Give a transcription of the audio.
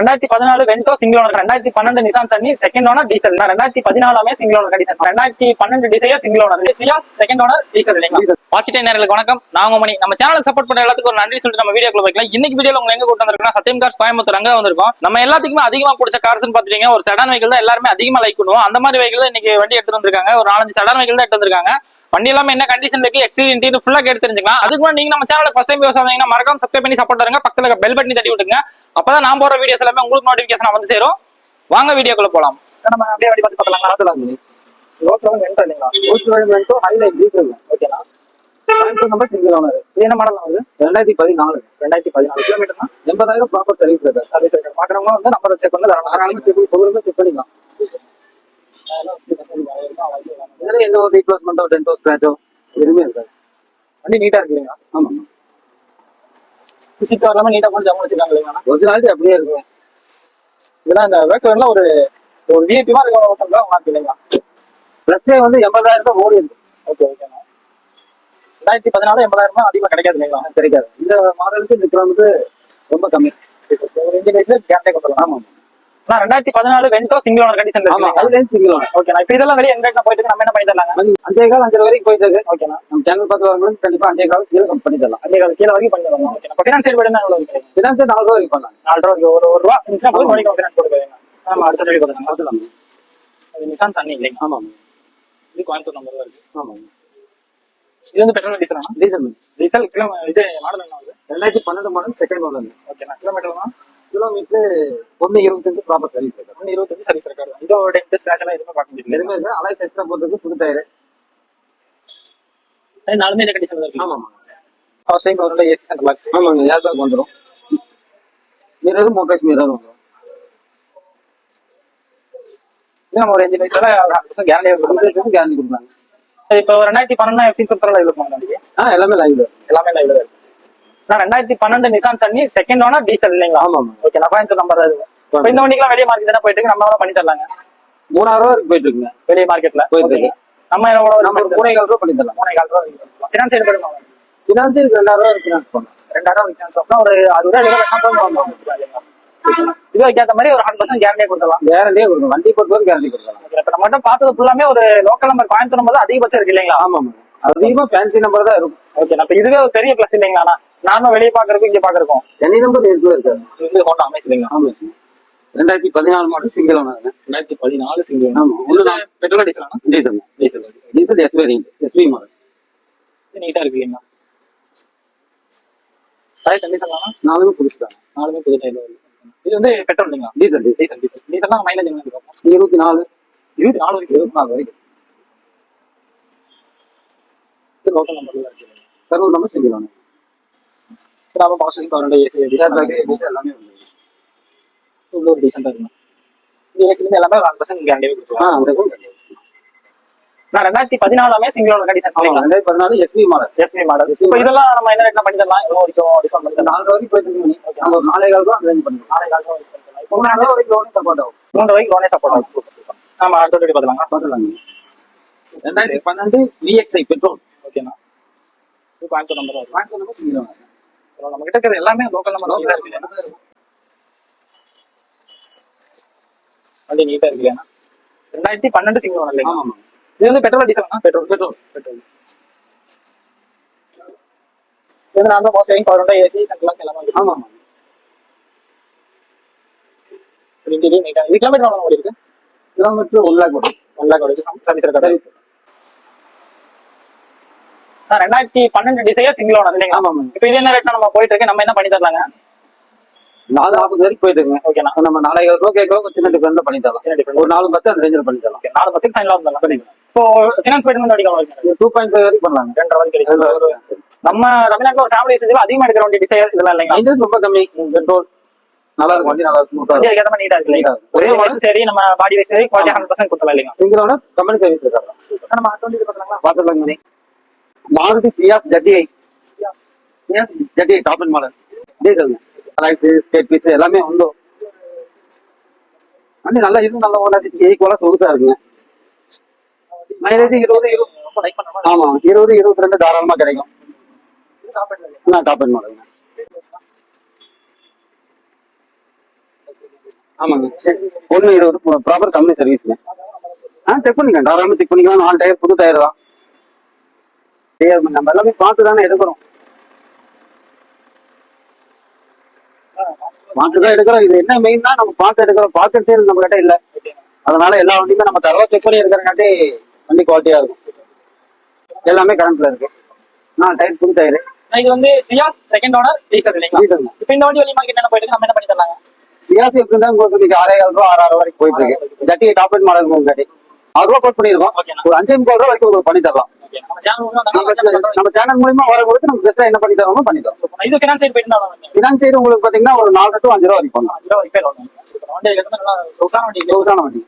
2014 Vento single owner, 2012 Nissan தண்ணி second owner diesel, 2014 single owner condition, 2012 Dzire single owner, second owner diesel இல்லைங்களா. வாட்சிட்டே நேர்களுக்கு வணக்கம், நான் உங்க மணி. நம்ம சேனல் சப்போர்ட் பண்ண எல்லாத்துக்கும் ஒரு நன்றி சொல்லிட்டு நம்ம வீடியோக்குள்ள வைக்கலாம். இன்னைக்கு வீடியோல உங்க எங்க கூட்டு வந்திருக்கோம்னா சத்தியம் கார்ஸ் கோயம்புத்தூர் அங்க வந்திருக்கோம். நம்ம எல்லாத்துக்குமே அதிகமா பிடிச்ச கார்ஸ்னு பாத்தீங்க ஒரு செடான் வெஹிக்கிள் தான் எல்லாருமே அதிகமா லைக் பண்ணுவோம். அந்த மாதிரி வெஹிக்கிள் தான் இன்னைக்கு வண்டி எடுத்து வந்திருக்காங்க. ஒரு 4-5 செடான் வெஹிக்கிள் தான் எடுத்து வந்திருக்காங்க. வண்டி எல்லாமே என்ன கண்டிஷன்ல இருக்கு, எக்ஸ்டீரியர் இன்டீரியர் ஃபுல்லா கேட்டு தெரிஞ்சுக்கலாம். அதுக்கு முன்னாடி நீங்க நம்ம சேனலுக்கு ஃபர்ஸ்ட் டைம் யூஸ் ஆனீங்கன்னா மறக்காம சப்ஸ்கிரைப் பண்ணி சப்போர்ட் பண்ணுங்க. பக்கத்துல பெல் பட்டனை தட்டி விட்டுங்க. அப்பதான் நான் போற வீடியோஸ் எல்லாமே உங்களுக்கு நோட்டிபிகேஷன் வந்து சேரும். வாங்க வீடியோக்குள்ள போலாம். நம்ம அப்படியே வண்டி பார்த்து பார்க்கலாம். ரோட்ஸ்ல வென்டோ இல்லைங்களா, ரோட்ஸ்ல வென்டோ ஹைலைட் டீசல். ஓகேனா நம்பர் சிங்கிள் ஓனர். இது என்ன மாடல் வந்து 2014 கிலோமீட்டர் தான், 80,000 ப்ராப்பர் சர்வீஸ் இருக்கு. சர்வீஸ் இருக்கு. பாக்குறவங்க வந்து நம்பர் செக் பண்ணி தரணும். செக் பண்ணிக்கலாம். இதுல எந்த ஒரு ரீப்ளேஸ்மெண்டோ டென்டோ ஸ்கிராச்சோ எதுவுமே இருக்காது. வண்டி நீட்டா இருக்கு இல்லைங்களா. ஆமா, சீட் எல்லாமே நீட்டா போட்டு ஜம்மு வச்சிருக்காங்க இல்லைங்களா. ஒரிஜினாலிட்டி அப்படியே இருக்கும். இதெல்லாம் இந்த வேக்ஸ்ல ஒரு விஐபி மாதிரி உங்களுக்கு இல்லைங்களா. பிளஸ்ஸே வந்து 80,000 ஓடி இருக்கு. ஓகே ஓகேண்ணா. 2014 80,000 அதிகமாக கிடைக்காது இல்லைங்களா. கிடைக்காது. இந்த மாடலுக்கு இந்த கிலோமீட்டர் ரொம்ப கம்மி. ஒரு இன்ஜின் வயசுல கேரண்டே கொடுத்துடலாம். ஆமா, 2014 Vento single owner condition single owner. Okay, இப்ப இதெல்லாம் வெளியே எங்க போயிட்டு நம்ம என்ன பண்ணி தரலாம். 5,5 வரைக்கும் போயிட்டு இருக்கு. ஓகேண்ணா, நம்ம சேனல் பார்த்து வரணும். கண்டிப்பா 5,5 கீழே பண்ணி தரலாம். 5,5 கீழே வரைக்கும் பண்ணி தரலாம். ஓகே, ஃபினான்ஸ் சைடு போயிட்டு எவ்வளவு இருக்கு. ஃபினான்ஸ் 4 ரூபா வரைக்கும் பண்ணலாம். 4 ரூபா ஒரு ரூபா இருந்துச்சுன்னா போய் வரைக்கும் ஃபினான்ஸ் கொடுக்குறீங்க. நம்ம அடுத்த வீடியோ பார்த்துக்கலாம். அது நிசான் சன்னி இல்லைங்க. ஆமா, இது கோயம்புத்தூர் நம்பர் தான் இருக்கு. ஆமா, இது வந்து பெட்ரோல் டீசல். டீசல் கிலோ இது மாடல் என்ன ஆகுது. 2012 model second model. Okay, kilometre தான் கிலோமீட்டர் 1.25 ப்ராப்பர் சர்வீஸ் இருக்கு. 1.25 சர்வீஸ் ரெக்கார்டு. இதோட டென்ட் ஸ்கிராட்ச் எல்லாம் எதுவுமே பார்க்க முடியல. எதுவுமே இல்லை. அலாய்ஸ் எக்ஸ்ட்ரா போட்டுருக்கு. புது டயர். நாலுமே இந்த கண்டிஷன்ல இருக்கு. ஆமா, அவர் சேம் அவரோட ஏசி சென்டர் லாக். ஆமாங்க, ஏர் பேக் வந்துடும். மிரர் மோட்டர்ஸ் மிரர் வந்துடும். இது நம்ம ஒரு 5 வயசுல 100% கேரண்டி கொடுக்கலாம். இப்போ 2012 எஃப்சி இன்சூரன்ஸ் லைவ்ல போனாங்க. எல்லாமே லைவ்ல இருக்கு. நான் 2012 நிசான் தண்ணி செகண்ட் ஓனர் டீசல் இல்லைங்களா. ஆமா, ஓகே. நான் கோயம்புத்தூர் நம்பர் தான். இப்போ இந்த வண்டிக்கெல்லாம் வெளியே மார்க்கெட் தான் போயிட்டு இருக்கு. நம்ம எவ்வளவு பண்ணி தரலாங்க. 3,000 ரூபா போயிட்டு இருக்குங்க வெளியே மார்க்கெட்ல போயிட்டு இருக்கு. நம்ம எவ்வளவு 3,400 ரூபா பண்ணி தரலாம். 3,400 ரூபா ஃபினான்ஸ் சைடு பண்ணுவாங்க. ஃபினான்ஸ் 2,000 ரூபா ஃபினான்ஸ் பண்ணுவோம். 2,000 ஃபினான்ஸ் அப்படின்னா ஒரு 60,000 இது வைக்காத மாதிரி ஒரு 100% கேரண்டியே கொடுக்கலாம். கேரண்டியே கொடுக்கும். வண்டி பொறுத்தவரை கேரண்டி கொடுக்கலாம். இப்போ நம்ம மட்டும் பார்த்தது ஃபுல்லாமே ஒரு லோக்கல் நம்பர் கோயம்புத்தூர் நம்பர் தான் அதிகபட்சம் இருக்கு இல்லைங்களா. ஆமா, அதிகமா ஃபேன்சி நம்பர் தான் இருக்கும். ஓகே, அப்ப இதுவே ஒரு பெரிய பிளஸ் இல்லைங்களா. நானும் வெளியே பாக்குறதுக்கும் இங்க பாக்குறோம் தனி நம்பர் இருக்காது. இது ஹோண்டா அமேஸ் இல்லைங்களா. 2014 மாடல் சிங்கிள் ஓனர். 2014 சிங்கிள். ஆமா, பெட்ரோல் டீசல் எஸ்வி மாடல். இது நீட்டா இருக்கு இல்லைங்களா. டயர் கண்டிஷன் நாலுமே புதுசுதான். நாலுமே புது டயர். இது வந்து பெட்ரோல் இல்லைங்களா. டீசல்லாம் மைலேஜ் என்ன இருக்கும். 24 வரைக்கும். 24 வரைக்கும். இது லோக்கல் நம்பர்ல இருக்கு. Karur number single owner. எல்லாமே டீசெண்டா இருக்கும். எல்லாமே 100% கேரண்டி கொடுக்கலாம். நான் 2014 single owner condition. 2014 SV model. இப்போ இதெல்லாம் நம்ம என்ன ரேட்ல பண்ணி தரலாம். எவ்வளவு வரைக்கும் டிஸ்கவுண்ட் பண்ணி தரலாம். 4 வரைக்கும் போயிட்டு இருக்கு. நம்ம 4,000 ரூபாய் ரேஞ்ச் பண்ணுவோம். 4,000 ரூபாய் இப்போ 3,000 வரைக்கும் லோனே சப்போர்ட் ஆகும். 3 வரைக்கும் லோனே சப்போர்ட் ஆகும். சூப்பர். நம்ம அடுத்த வீடியோ பார்க்கலாம். 2012 VXi பெட்ரோல். ஓகேண்ணா, இது கோயம்புத்தூர் நம்பர் சிங்கிள் ஓனர். நம்ம கிட்ட இருக்கிறது எல்லாமே லோக்கல் நம்பர் தான் இருக்கு. வண்டி நீட்டா இருக்கு இல்லையா. 2012 சிங்கிள் ஓனர் இல்லையா. இது வந்து பெட்ரோல் டீசல். பெட்ரோல். இது நான் தான் மோஸ்ட் பவர் உண்டா ஏசி சென்ட்ரல் எல்லாமே இருக்கு. ஆமா, இன்டீரியர் நீட்டா. இது கிலோமீட்டர் எவ்வளவு ஓடி இருக்கு. கிலோமீட்டர் 1 லாக் ஓடி சர்வீஸ் ரெக்கார்ட். நான் 2012 டிசையர் சிங்கிள் ஓனர் இல்லைங்களா. ஆமா, இப்போ இது என்ன ரேட்ல நம்ம போயிட்டு இருக்கு. நம்ம என்ன பண்ணி தரலாங்க. 4,40 வரைக்கும் போயிட்டு இருக்குங்க. ஓகே, நம்ம 4,000 ரூபாய் கேட்கறோம். சின்ன டிஃபரெண்ட் பண்ணி தரலாம். ஒரு 4,10 அந்த ரேஞ்சில் பண்ணி தரலாம். 4,10 ஃபைனல் ஆகும் பண்ணிக்கலாம். இப்போ ஃபினான்ஸ் போயிட்டு வந்து வரைக்கும் 2.5 வரைக்கும் பண்ணலாம். 2.5 வரைக்கும் கிடைக்கும். நம்ம தமிழ்நாட்டில் ஒரு ஃபேமிலி யூசேஜ்ல அதிகமா எடுக்கிற வண்டி டிசையர் இதெல்லாம் இல்லைங்களா. இது ரொம்ப கம்மி. பெட்ரோல் நல்லா இருக்கும். வண்டி நல்லா இருக்கும். வண்டி அதுக்கு ஏற்ற மாதிரி நீட்டா இருக்கு இல்லைங்களா. ஒரே வயசு சரி, நம்ம பாடி வைஸ் சரி, குவாலிட்டி 100% கொடுத்தலாம் இல்லைங்களா. சிங்கிள் ஓனர் கம்பெனி சர்வீஸ் இருக்காங்க. நம்ம அடுத்த வண்டி பார்த்துக்கலாம். Maruti Ciaz ZDi top and model diesel. Alloys ஸ்டேட் பீஸ் எல்லாமே உண்டு. வண்டி நல்லா இது நல்ல ஓனர்ஷிப் ஈக்குவலா சொகுசா இருக்குங்க. மைலேஜ் 20. ஆமா, 20-22 தாராளமா கிடைக்கும். Top and model. ஆமாங்க. 120 ப்ராப்பர் கம்பெனி சர்வீஸ்ங்க. செக் பண்ணிக்கலாம், தாராளமா செக் பண்ணிக்கலாம். 4 டயர் புது டயர் தான். நம்ம எல்லாமே பார்த்து தானே எடுக்கிறோம். பார்த்து தான் எடுக்கிறோம். இது என்ன மெயின்னா நம்ம பார்த்து எடுக்கிறோம். பாக்கெட் சேல் நம்ம கிட்ட இல்ல. அதனால எல்லா வண்டியுமே நம்ம தரவா செக் பண்ணி எடுக்கிறங்காட்டி வண்டி குவாலிட்டியா இருக்கும். எல்லாமே கரண்ட்ல இருக்கு. டயர் புது டயர். இது வந்து சியாஸ் செகண்ட் ஓனர் டீசல் இல்லைங்களா? இப்போ இந்த வண்டி வழி மார்க்கெட் என்ன போயிட்டு நம்ம என்ன பண்ணி தரலாங்க? சியாசி எப்படி தான் உங்களுக்கு இன்னைக்கு 6,500 ரூபா 6,000 வரைக்கும் போயிட்டு இருக்கு. ஜட்டி டாப் அண்ட் மாடல் உங்களுக்கு 6 ரூபா போட் பண்ணிருக்கோம். ஒரு 5,500 ரூபா வரைக்கும் உங்களுக்கு பண்ணி தரலாம். நம்ம சேனல் மூலமா வரவங்களுக்கு நம்ம பெஸ்டா என்ன பண்ணி தரோமோ பண்ணி தரோம். இது ஃபினான்ஸ் சைடு போயிட்டு ஃபினான்ஸ் சைடு உங்களுக்கு பாத்தீங்கன்னா ஒரு 4 to 5 ரூபா வரைக்கும் பண்ணலாம். வண்டி சொகுசான வண்டி. சொகுசான வண்டி.